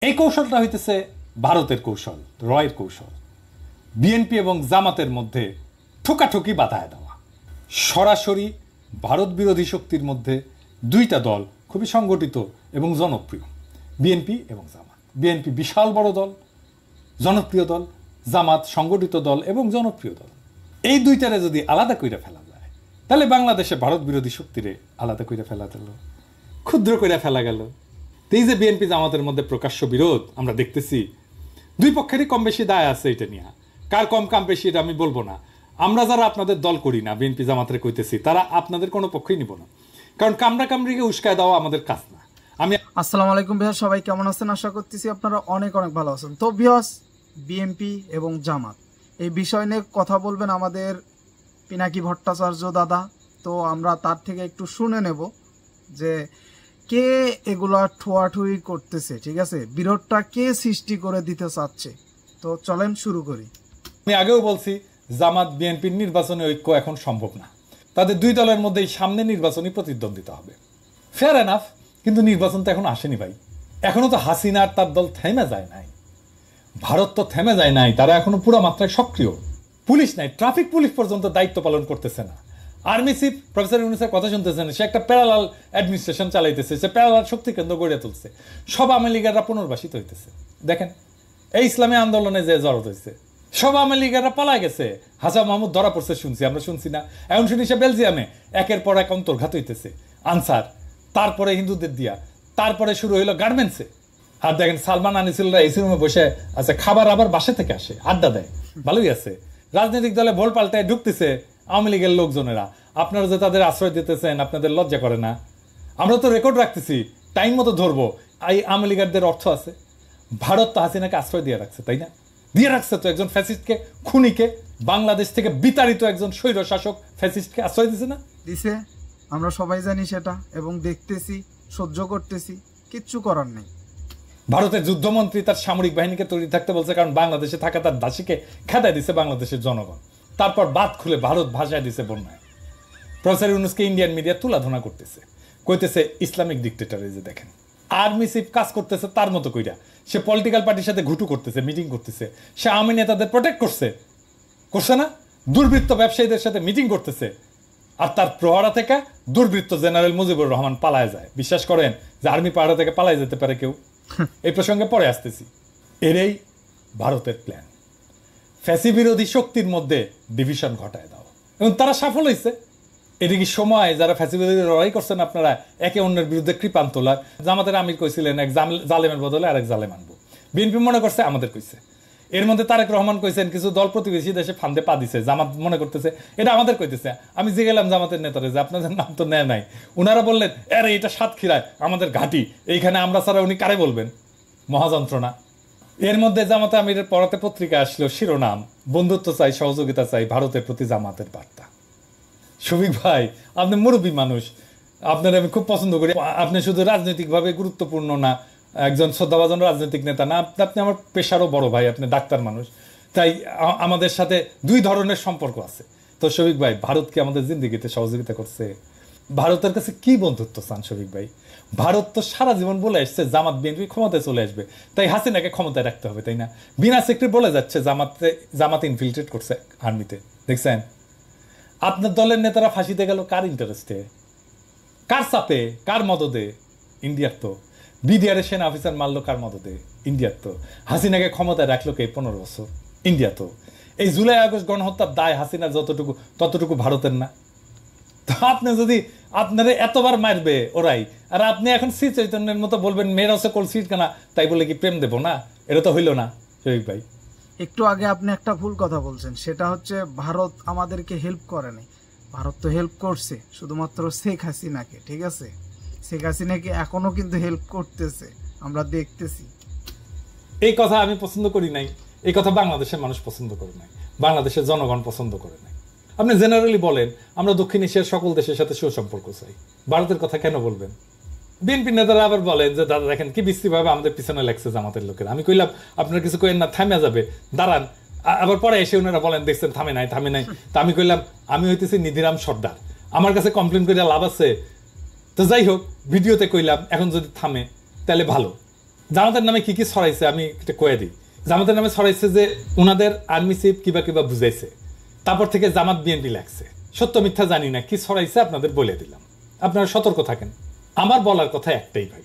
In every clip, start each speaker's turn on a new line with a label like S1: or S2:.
S1: এই কৌশলটা হইতেছে ভারতের কৌশল, রয়ের কৌশল। বিএনপি এবং জামাতের মধ্যে ঠোকাঠুকি বাধায় দেওয়া। সরাসরি ভারত বিরোধী শক্তির মধ্যে দুইটা দল খুবই সংগঠিত এবং জনপ্রিয়, বিএনপি এবং জামাত। বিএনপি বিশাল বড় দল, জনপ্রিয় দল, জামাত সংগঠিত দল এবং জনপ্রিয় দল। এই দুইটারে যদি আলাদা করে ফেলা যায় তাহলে বাংলাদেশে ভারত বিরোধী শক্তিরে আলাদা করে ফেলা গেল, ক্ষুদ্র করে ফেলা গেল। এই যে বিএনপি জামাতের মধ্যে প্রকাশ্য বিরোধ আমরা দেখতেছি, দুই পক্ষেরই কম বেশি দায় আছে এটা নিয়ে। কার কম বেশি এটা আমি বলবো না। আমরা যারা আপনাদের দল করি না, বিএনপি জামাতের কইতেছি, তারা আপনাদের কোনো পক্ষই নিব না, কারণ কামড়িকে উস্কায় দেওয়া আমাদের কাজ না। আমি
S2: আসসালামু আলাইকুম ভিউয়ার, সবাই কেমন আছেন? আশা করতেছি আপনারা অনেক ভালো আছেন। তো ভিউয়ার্স, বিএনপি এবং জামাত এই বিষয় নিয়ে কথা বলবেন আমাদের পিনাকি ভট্টাচার্য দাদা। তো আমরা তার থেকে একটু শুনে নেব যে কে এগুলা ঠোয়াঠুই করতেছে, ঠিক আছে, বিরোধটা কে সৃষ্টি করে দিতে চাচ্ছে। তো চলেন শুরু করি।
S1: আমি আগেও বলছি, জামাত বিএনপির নির্বাচনী ঐক্য এখন সম্ভব না। তাদের দুই দলের মধ্যেই সামনে নির্বাচনী প্রতিদ্বন্দ্বিতা হবে, ফেয়ার এনাফ। কিন্তু নির্বাচন তো এখন আসেনি ভাই। এখনো তো হাসিনা আর তার দল থেমে যায় নাই, ভারত তো থেমে যায় নাই, তারা এখনো পুরো মাত্রায় সক্রিয়। পুলিশ নাই, ট্রাফিক পুলিশ পর্যন্ত দায়িত্ব পালন করতেছে না। আর্মি চিফ প্রফেসর ইউনূসের কথা শুনতেছেন, সে একটা প্যারালাল অ্যাডমিনিস্ট্রেশন চালাইতেছে, সে প্যারালাল শক্তি কেন্দ্র গড়ে তুলছে। সব আওয়ামী লীগাররা পুনর্বাসিত হইতেছে। দেখেন, এই ইসলামী আন্দোলনে যে জড়িত হয়েছে সব আওয়ামী লীগাররা পালায় গেছে। হাসান মাহমুদ ধরা পড়ছে শুনছি, আমরা শুনছি না? এখন শুনি সে বেলজিয়ামে একের পর এক অন্তর্ঘাত হইতেছে। আনসার, তারপরে হিন্দুদের দিয়া, তারপরে শুরু হইলো গার্মেন্টসে। আর দেখেন সালমান আনিসুলরা এসি রুমে বসে আছে, খাবার আবার বাসা থেকে আসে, আড্ডা দেয়, ভালোই আছে। রাজনৈতিক দলে ভোল পাল্টায় ঢুকতেছে আওয়ামী লীগের লোকজনেরা। আপনারা যে তাদের আশ্রয় দিতেছেন, আপনাদের লজ্জা করে না? আমরা তো রেকর্ড রাখতেছি, টাইম মতো ধরবো। এই আওয়ামী লীগারদের অর্থ আছে। ভারত তো হাসিনাকে আশ্রয় দিয়ে রাখছে, তাই না? দিয়ে রাখছে তো, একজন ফ্যাসিস্টকে, খুনিকে, বাংলাদেশ থেকে বিতাড়িত একজন স্বৈর শাসক ফ্যাসিস্টকে আশ্রয় দিছে না?
S2: দিছে, আমরা সবাই জানি সেটা, এবং দেখতেছি, সহ্য করতেছি, কিচ্ছু করার নেই।
S1: ভারতের যুদ্ধমন্ত্রী তার সামরিক বাহিনীকে তৈরি থাকতে বলছে, কারণ বাংলাদেশে থাকা তার দাসীকে খেদায় দিছে বাংলাদেশের জনগণ। তারপর বাদ খুলে ভারত ভাষায় দিছে বন্যায়। প্রফেসর ইউনূসকে ইন্ডিয়ান মিডিয়া তুলাধনা করতেছে, কইতেছে ইসলামিক ডিক্টেটর। এই যে দেখেন, আর্মি চিফ কাজ করতেছে তার মতো কইরা। সে পলিটিক্যাল পার্টির সাথে ঘুটু করতেছে, মিটিং করতেছে। সে আওয়ামী নেতাদের প্রোটেক্ট করছে না? দুর্বৃত্ত ব্যবসায়ীদের সাথে মিটিং করতেছে। আর তার প্রহরা থেকে দুর্বৃত্ত জেনারেল মুজিবুর রহমান পালায় যায়। বিশ্বাস করেন যে আর্মি পাহাড়া থেকে পালায় যেতে পারে কেউ? এই প্রসঙ্গে পরে আসতেছি। এরই ভারতের প্ল্যান, ফ্যাসি বিরোধী শক্তির মধ্যে ডিভিশন ঘটায় দাও, এবং তারা সফল হয়েছে। এদিকে সময় যারা ফ্যাসি বিরোধী লড়াই করছেন, আপনারা একে অন্যের বিরুদ্ধে কৃপান তোলার। জামাতের আমির কইছিলেন এক জালেমের বদলে আরেক জালেম আনবো। বিএনপি মনে করছে আমাদের কইছে। এর মধ্যে তারেক রহমান কইছেন কিছু দল প্রতিবেশী দেশে ফান্দে পা দিছে, জামাত মনে করতেছে এটা আমাদের কইতেছে। আমি যে গেলাম জামাতের নেতারে যে আপনাদের নাম তো নেয় নাই। উনারা বললেন আরে এটা সাতক্ষীরায় আমাদের ঘাঁটি, এইখানে আমরা ছাড়া উনি কারে বলবেন? মহাযন্ত্রণা। এর মধ্যে জামাতে আমিরের পড়াতে পত্রিকা আসলো, শিরোনাম বন্ধুত্ব চাই, সহযোগিতা চাই, ভারতের প্রতি জামাতের বার্তা। শফিক ভাই, আপনি মুরব্বী মানুষ, আপনার আমি খুব পছন্দ করি। আপনি শুধু রাজনৈতিকভাবে গুরুত্বপূর্ণ না, একজন শ্রদ্ধাভাজন রাজনৈতিক নেতা না, আপনি আমার পেশারও বড় ভাই, আপনি ডাক্তার মানুষ। তাই আমাদের সাথে দুই ধরনের সম্পর্ক আছে। তো শফিক ভাই, ভারত কি আমাদের জিন্দিগিতে সহযোগিতা করছে? ভারতের কাছে কি বন্ধুত্ব চান শফিক ভাই? ভারত তো সারা জীবন বলে আসছে জামাত বিএনপি ক্ষমতায় চলে আসবে, তাই হাসিনাকে ক্ষমতায় রাখতে হবে, তাই না? বিনা সেক্রেটারি বলে যাচ্ছে জামাত ইনফিল্ট্রেট করছে আর্মিতে। দেখছেন, আপনার দলের নেতারা ফাঁসিতে গেল কার ইন্টারেস্টে, কার চাপে, কার মদদে? ইন্ডিয়ার তো। বিডিআর সেনা অফিসার মারলো কার মদদে? ইন্ডিয়ার তো। হাসিনাকে ক্ষমতায় রাখলো কে 15 বছর? ইন্ডিয়া তো। এই জুলাই আগস্ট গণহত্যার দায় হাসিনার ততটুকু ভারতের না? তো আপনি যদি আপনারা এতবার মারবে ওরাই, আর আপনি এখন শ্রী চৈতন্যের মতো বলবেন মেয়ের হচ্ছে কলসিট কেনা, তাই বলে কি প্রেম দেবো না? এটা তো হইল না শফিক ভাই।
S2: একটু আগে আপনি একটা ভুল কথা বলছেন, সেটা হচ্ছে ভারত আমাদেরকে হেল্প করেনি। ভারত তো হেল্প করছে শুধুমাত্র শেখ হাসিনাকে, ঠিক আছে? শেখ হাসিনাকে এখনো কিন্তু হেল্প করতেছে, আমরা দেখতেছি।
S1: এই কথা আমি পছন্দ করি নাই, এই কথা বাংলাদেশের মানুষ পছন্দ করে নাই, বাংলাদেশের জনগণ পছন্দ করে নাই। আপনি জেনারেলি বলেন আমরা দক্ষিণ এশিয়ার সকল দেশের সাথে সুসম্পর্ক চাই, ভারতের কথা কেন বলবেন? বিএনপি নেতারা আবার বলেন যে দাদা দেখেন কি বিশ্রীভাবে আমাদের পিছনে লাগছে জামাতের লোকেরা। আমি কইলাম আপনারা কিছু কইেন না, থামে যাবে, দাঁড়ান। আবার পরে এসে ওনারা বলেন দেখছেন থামে নাই। তা আমি কইলাম আমি হইতেছি নিধিরাম সর্দার, আমার কাছে কমপ্লেন করে লাভ আছে? তো যাই হোক, ভিডিওতে কইলাম এখন যদি থামে তাহলে ভালো। জামাতের নামে কি কি ছড়াইছে আমি একটা কয়ে দিই। জামাতের নামে ছড়াইছে যে ওনাদের আর্মি চিফ কিবা কিবা বুঝাইছে, তারপর থেকে জামাত বিএনপি লাগছে। সত্য মিথ্যা জানি না, কি ছড়াইছে আপনাদের বলে দিলাম, আপনারা সতর্ক থাকেন। আমার বলার কথা একটাই ভাই,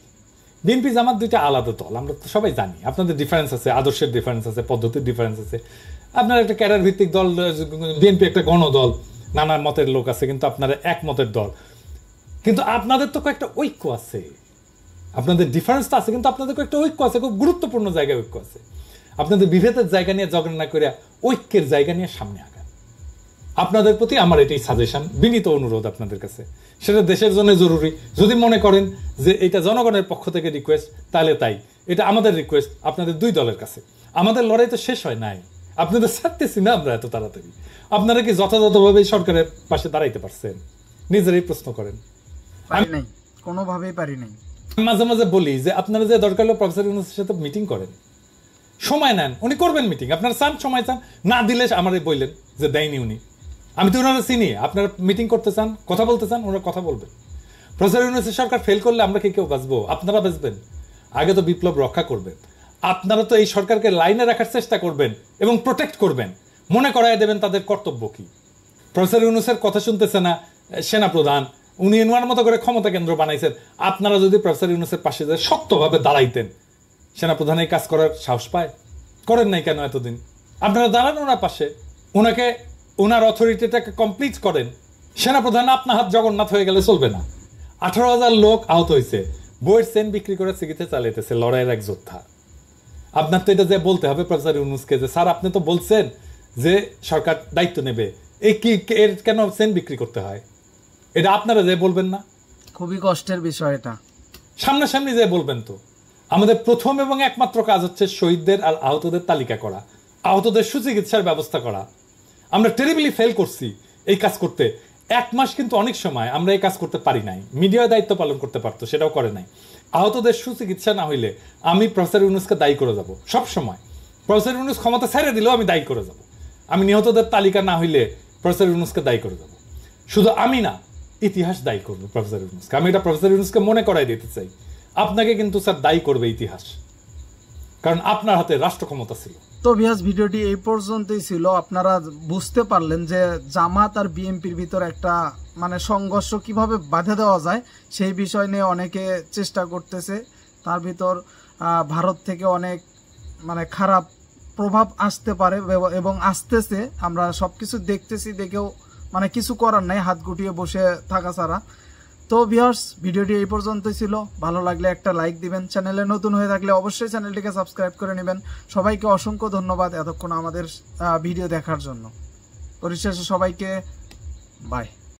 S1: বিএনপি জামাত দুইটা আলাদা দল, আমরা তো সবাই জানি। আপনাদের ডিফারেন্স আছে, আদর্শের ডিফারেন্স আছে, পদ্ধতির ডিফারেন্স আছে। আপনার একটা ক্যাডার ভিত্তিক দল, বিএনপি একটা গণদল, নানা মতের লোক আছে, কিন্তু আপনারা এক মতের দল। কিন্তু আপনাদের তো কয়েকটা ঐক্য আছে, আপনাদের ডিফারেন্স তো আছে, কিন্তু আপনাদের কয়েকটা ঐক্য আছে, খুব গুরুত্বপূর্ণ জায়গায় ঐক্য আছে। আপনাদের বিভেদের জায়গা নিয়ে ঝগড়া না করে ঐক্যের জায়গা নিয়ে সামনে আগান। আপনাদের প্রতি আমার এটাই সাজেশন, বিনীত অনুরোধ আপনাদের কাছে। সেটা দেশের জন্য জরুরি। যদি মনে করেন যে এটা জনগণের পক্ষ থেকে রিকোয়েস্ট, তাহলে তাই। এটা আমাদের রিকোয়েস্ট আপনাদের দুই দলের কাছে। আমাদের লড়াই তো শেষ হয় নাই, আপনাদের ছাড়তেছি না আমরা এত তাড়াতাড়ি। আপনারা কি যথাযথভাবে সরকারের পাশে দাঁড়াইতে পারছেন? নিজেরাই প্রশ্ন করেন।
S2: পারি নাই, কোনোভাবেই পারি নাই।
S1: মাঝে মাঝে বলি যে আপনারা যে দরকার হলো প্রফেসর ইউনূসের সাথে মিটিং করেন, সময় নেন, উনি করবেন মিটিং। আপনারা চান, সময় চান, না দিলে আমারে বললেন যে দেয়নি উনি। আমি তো ওনারা চিনি। আপনারা মিটিং করতে চান, কথা বলতে চান, ওনারা কথা বলবেন। প্রফেসর ইউনূসের সরকার ফেল করলে আমরা কি কেউ বাঁচবো? আপনারা বাঁচবেন। আগে তো বিপ্লব রক্ষা করবেন। আপনারা তো এই সরকারকে লাইনে রাখার চেষ্টা করবেন এবং প্রোটেক্ট করবেন, মনে করায় দেবেন তাদের কর্তব্য কি। প্রফেসর ইউনূসের কথা শুনতেছে না সেনাপ্রধান, উনি ওনার মতো করে ক্ষমতা কেন্দ্র বানাইছেন। আপনারা যদি প্রফেসর ইউনূসের পাশে যে শক্তভাবে দাঁড়াইতেন, সেনাপ্রধান এই কাজ করার সাহস পায়? করেন নাই কেন এতদিন? আপনারা দাঁড়ান ওনার পাশে, ওনাকে, ওনার অথরিটিটাকে কমপ্লিট করেন। সেনাপ্রধান আপনার হাত জগন্নাথ হয়ে গেলে চলবে না। 18,000 লোক আহত হয়েছে, বইয়ের চেন বিক্রি করে চিকিৎসা চালাইতেছে লড়াইয়ের এক যোদ্ধা। আপনার তো এটা যে বলতে হবে প্রফেসর ইউনূসকে যে স্যার আপনি তো বলছেন যে সরকার দায়িত্ব নেবে, এই কি এর কেন চেন বিক্রি করতে হয়? এটা আপনারা যে বলবেন না?
S2: খুবই কষ্টের বিষয় এটা।
S1: সামনাসামনি যে বলবেন তো। আমাদের প্রথম এবং একমাত্র কাজ হচ্ছে শহীদদের আর আহতদের তালিকা করা, আহতদের সুচিকিৎসার ব্যবস্থা করা। আমরা টেরিবলি ফেল করছি এই কাজ করতে। 1 মাস কিন্তু অনেক সময় আমরা এই কাজ করতে পারি নাই। মিডিয়া দায়িত্ব পালন করতে পারতো, সেটাও করে নাই। আহতদের সুচিকিৎসা না হইলে আমি প্রফেসর ইউনূসকে দায়ী করে যাব সব সময়। প্রফেসর ইউনূস ক্ষমতা ছেড়ে দিলেও আমি দায়ী করে যাব। আমি নিহতদের তালিকা না হইলে প্রফেসর ইউনূসকে দায়ী করে যাব। শুধু আমি না, ইতিহাস দায়ী করবে প্রফেসর ইউনূসকে। আমি এটা প্রফেসর ইউনূসকে মনে করাই দিতে চাই। আপনাকে কিন্তু স্যার দায়ী করবে ইতিহাস, কারণ আপনার হাতে রাষ্ট্র ক্ষমতা ছিল।
S2: তো ভিউয়ার্স, ভিডিওটি এই পর্যন্তই ছিল। আপনারা বুঝতে পারলেন যে জামাত আর বিএনপির ভিতর একটা মানে সংঘর্ষ কিভাবে বাধা দেওয়া যায় সেই বিষয় নিয়ে অনেকে চেষ্টা করতেছে। তার ভিতর ভারত থেকে অনেক মানে খারাপ প্রভাব আসতে পারে এবং আসতেছে। আমরা সবকিছু দেখতেছি, দেখেও মানে কিছু করার নাই, হাত গুটিয়ে বসে থাকা ছাড়া। তো ভিউয়ার্স, ভিডিওটি এই পর্যন্তই ছিল। ভালো লাগলে একটা লাইক দিবেন, চ্যানেলে নতুন হয়ে থাকলে অবশ্যই চ্যানেলটিকে সাবস্ক্রাইব করে নেবেন। সবাইকে অসংখ্য ধন্যবাদ এতক্ষণ আমাদের ভিডিও দেখার জন্য। পরিশেষে সবাইকে বাই।